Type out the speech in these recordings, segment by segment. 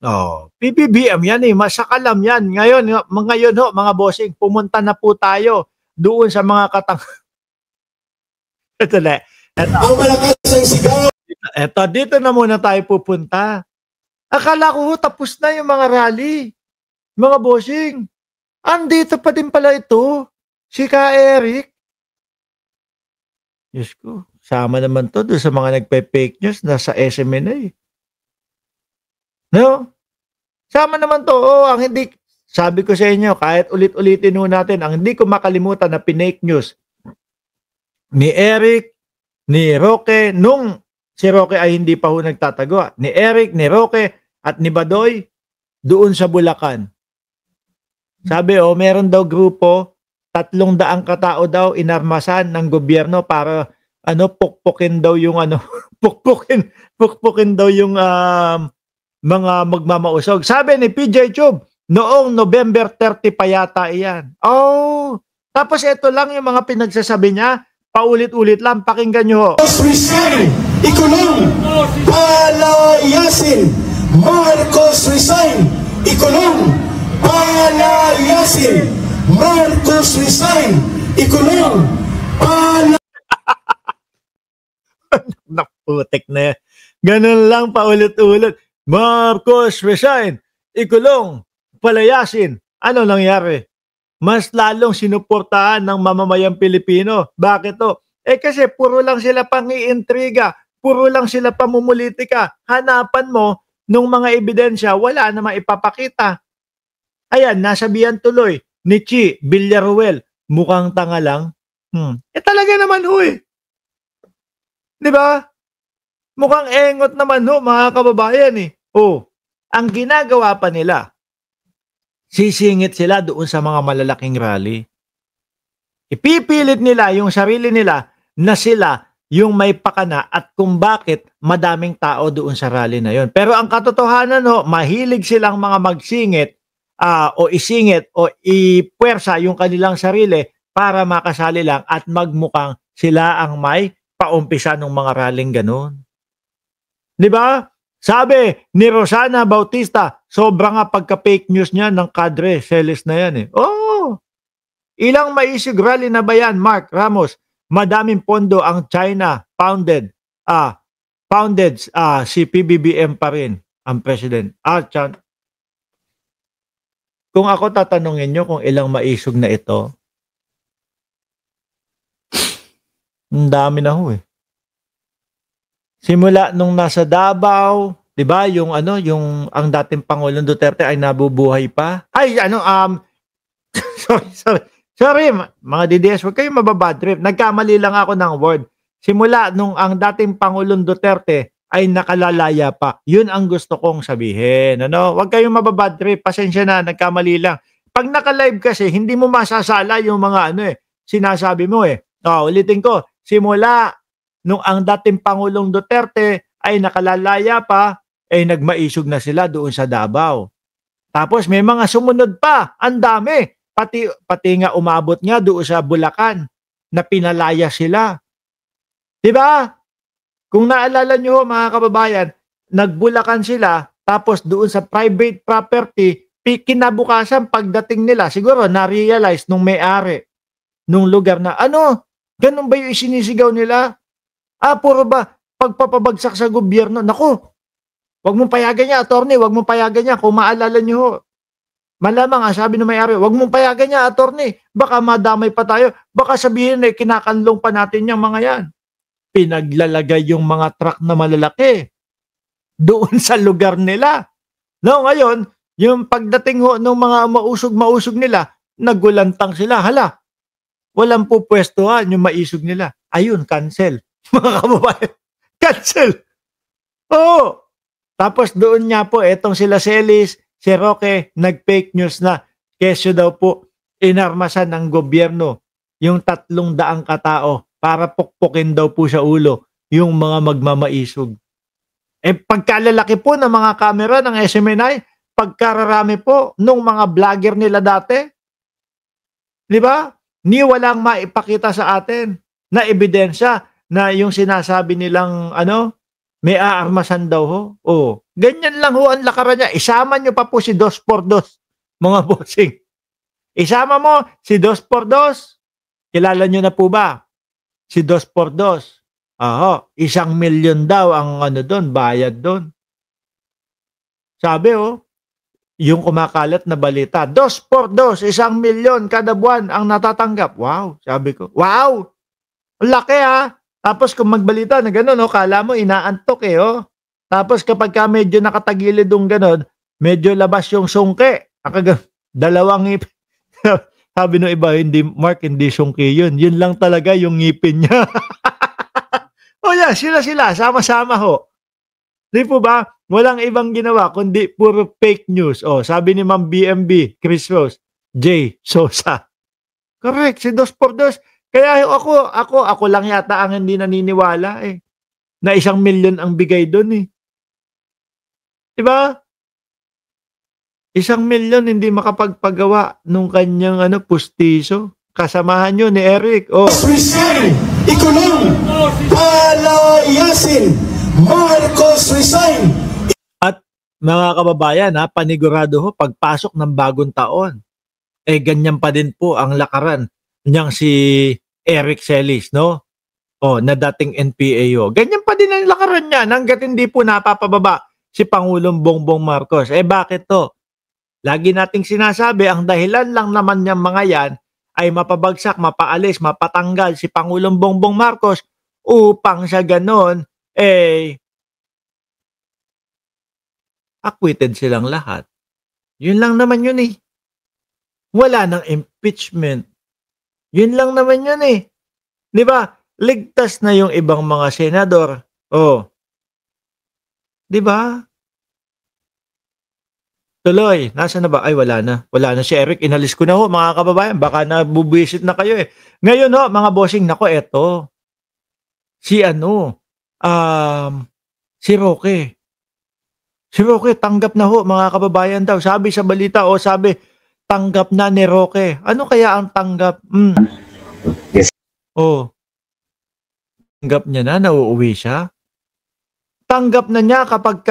Oh, PBBM yan eh, masakalam yan. Ngayon ho, mga bossing, pumunta na po tayo doon sa mga ito na. Ang malakas ang sigaw. Dito na muna tayo pupunta. Akala ko tapos na yung mga rally. Mga bossing, andito pa din pala ito. Si Ka Eric. Diyos ko, sama naman to doon sa mga nagpe-fake news na sa SMNA. No? Sama naman to. Ang hindi, sabi ko sa inyo, kahit ulit-ulitin ho natin, ang hindi ko makalimutan na pinake news ni Eric, ni Roque, nung si Roque ay hindi pa ho nagtatago. Ni Eric, ni Roque, at ni Badoy, doon sa Bulacan. Sabi meron daw grupo, 300 katao daw inarmasan ng gobyerno para pukpukin daw yung pukpukin daw yung mga magmamausog. Sabi ni PJ Chub, noong November 30 pa yata iyan. Oh, tapos ito lang yung mga pinagsasabi niya, paulit-ulit lang, pakinggan nyo ho. Resign, ikulong, palayasin. Marcos resign, ikulong, palayasin. Marcos resign, ikulong, Naputik na yan. Ganun lang paulit-ulit. Marcos resign, ikulong, palayasin. Ano nangyari? Mas lalong sinuportahan ng mamamayang Pilipino. Bakit to? Kasi puro lang sila pang-iintriga, puro lang sila pamumulitika. Hanapan mo nung mga ebidensya, wala namang ipapakita. Ayan, nasabihan tuloy ni Chi Villaruel, mukhang tanga lang. Talaga naman di ba? Mukhang engot naman mga kababayan eh. Ang ginagawa pa nila, sisingit sila doon sa mga malalaking rally. Ipipilit nila yung sarili nila na sila yung may pakana at kung bakit madaming tao doon sa rally na yon. Pero ang katotohanan mahilig silang mga magsingit o isingit o ipuwersa yung kanilang sarili para makasali lang at magmukhang sila ang may paumpisa ng mga rallying ganun. Di ba? Sabi ni Rosana Bautista, sobra nga pagka-fake news niya ng kadre, seles na yan eh. Ilang maisig rally na ba yan, Mark Ramos? Madaming pondo ang China founded si PBBM pa rin ang president. Kung ako tatanungin nyo kung ilang maisog na ito, ang dami na ho eh. Simula nung nasa Davao, 'di ba, yung ang dating Pangulong Duterte ay nabubuhay pa. Sorry, mga DDS, huwag kayong mababad trip. Nagkamali lang ako ng word. Simula nung ang dating Pangulong Duterte ay nakalalaya pa. Yun ang gusto kong sabihin. Huwag kayong mababad trip. Pasensya na, nagkamali lang. Pag naka-live kasi, hindi mo masasala yung mga sinasabi mo eh. Ulitin ko. Simula nung ang dating Pangulong Duterte ay nakalalaya pa, nagmaisog na sila doon sa Davao. Tapos may mga sumunod pa, ang dami. Pati nga umabot nga doon sa Bulacan na pinalaya sila. 'Di ba? Kung naalala nyo mga kababayan, nagbulakan sila, tapos doon sa private property, kinabukasan pagdating nila, siguro na-realize nung may-ari nung lugar na, ganun ba yung isinisigaw nila? Puro ba pagpapabagsak sa gobyerno? Naku, wag mong payagan niya, attorney, wag mong payagan niya. Kung maalala nyo, malamang sabi ng may-ari, wag mong payagan niya, attorney. Baka madamay pa tayo. Baka sabihin kinakanlong pa natin yung mga yan. Pinaglalagay yung mga truck na malalaki doon sa lugar nila. Ngayon, yung pagdating ng mga mausog nila, nagulantang sila. Hala, walang pupwestuhan yung maisog nila. Ayun, cancel. Mga kababayan, cancel. Tapos doon nga po, etong sila Celis, si Roque, nag-fake news na kesyo daw po inarmasan ng gobyerno yung 300 katao para pukpukin daw po sa ulo yung mga magmamaisog. Pagkalalaki po ng mga kamera ng SMNI, pagkararami po nung mga vlogger nila dati, di ba? Walang maipakita sa atin na ebidensya na yung sinasabi nilang may aarmasan daw ho. Ganyan lang ho ang lakaran niya. Isama niyo pa po si 2x2, mga bossing. Isama mo si 2x2. Kilala niyo na po ba? Si 2x2. Oho, 1,000,000 daw ang ano doon, bayad doon. Sabi yung kumakalat na balita, 2x2, 1,000,000 kada buwan ang natatanggap. Wow, sabi ko. Wow! Ang laki Tapos kung magbalita na gano'n, kala mo inaantok Tapos kapag ka medyo nakatagilid yung gano'n, medyo labas yung sungke. Dalawang ngipin. Sabi nung iba, Mark, hindi sungke yun. Yun lang talaga yung ngipin niya. Yeah, sila, sama-sama ho. Di po ba? Walang ibang ginawa, kundi puro fake news. Sabi ni Ma'am BMB, Chris Rose, J. Sosa. Correct, si 2x2. Kaya ako lang yata ang hindi naniniwala na 1,000,000 ang bigay doon Diba? 1,000,000 hindi makapagpagawa nung kanyang pustiso. Kasamahan nyo ni Eric. Resign! Ikulong! Palayasin! Marcos resign! At mga kababayan, panigurado ho, pagpasok ng bagong taon, ganyan pa din po ang lakaran niyang si Eric Celis, no? Na dating NPAO. Ganyan pa din ang lakaran niya hanggat hindi po napapababa si Pangulong Bongbong Marcos. Bakit to? Lagi nating sinasabi, ang dahilan lang naman niyang mga yan ay mapabagsak, mapaalis, mapatanggal si Pangulong Bongbong Marcos upang sa ganon, acquitted silang lahat. Yun lang naman yun Wala nang impeachment. Yun lang naman yun Di ba? Ligtas na yung ibang mga senador. Di ba? Tuloy, nasa na ba? Ay, wala na. Wala na si Eric. Inalis ko na ho, mga kababayan. Baka nabubuisit na kayo Ngayon mga bossing, nako, eto. Si si Roque. Si Roque, tanggap na ho, mga kababayan daw. Sabi sa balita, sabi, tanggap na ni Roque. Ano kaya ang tanggap? Yes. Tanggap niya na, nauuwi siya. Tanggap na niya kapag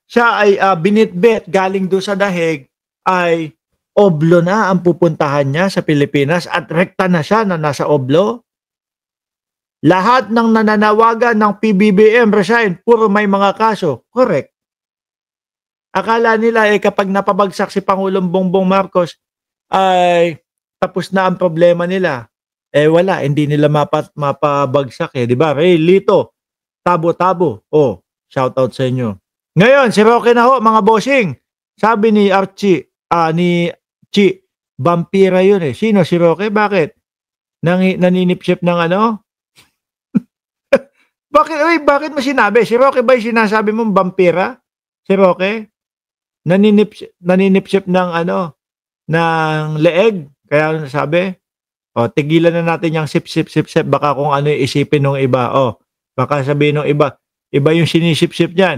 siya ay binitbit galing doon sa dahig, ay Oblo na ang pupuntahan niya sa Pilipinas at rekta na siya na nasa Oblo. Lahat ng nananawagan ng PBBM resign, puro may mga kaso. Correct. Akala nila kapag napabagsak si Pangulong Bongbong Marcos, ay tapos na ang problema nila. Wala, hindi nila mapabagsak di ba? Lito, tabo-tabo. Shout out sa inyo. Ngayon, si Roque na ho, mga bossing. Sabi ni Archie, ni Chi, vampira yun Sino si Roque? Bakit? Naninipsip ng Bakit mo sinabi? Si Roque ba yung sinasabi mong vampira? Si Roque? Naninipsip ng ng leeg. Kaya sabi, tigilan na natin yung sip. Baka kung ano yung isipin ng iba. Baka sabihin ng iba yung sinisip-sip niyan.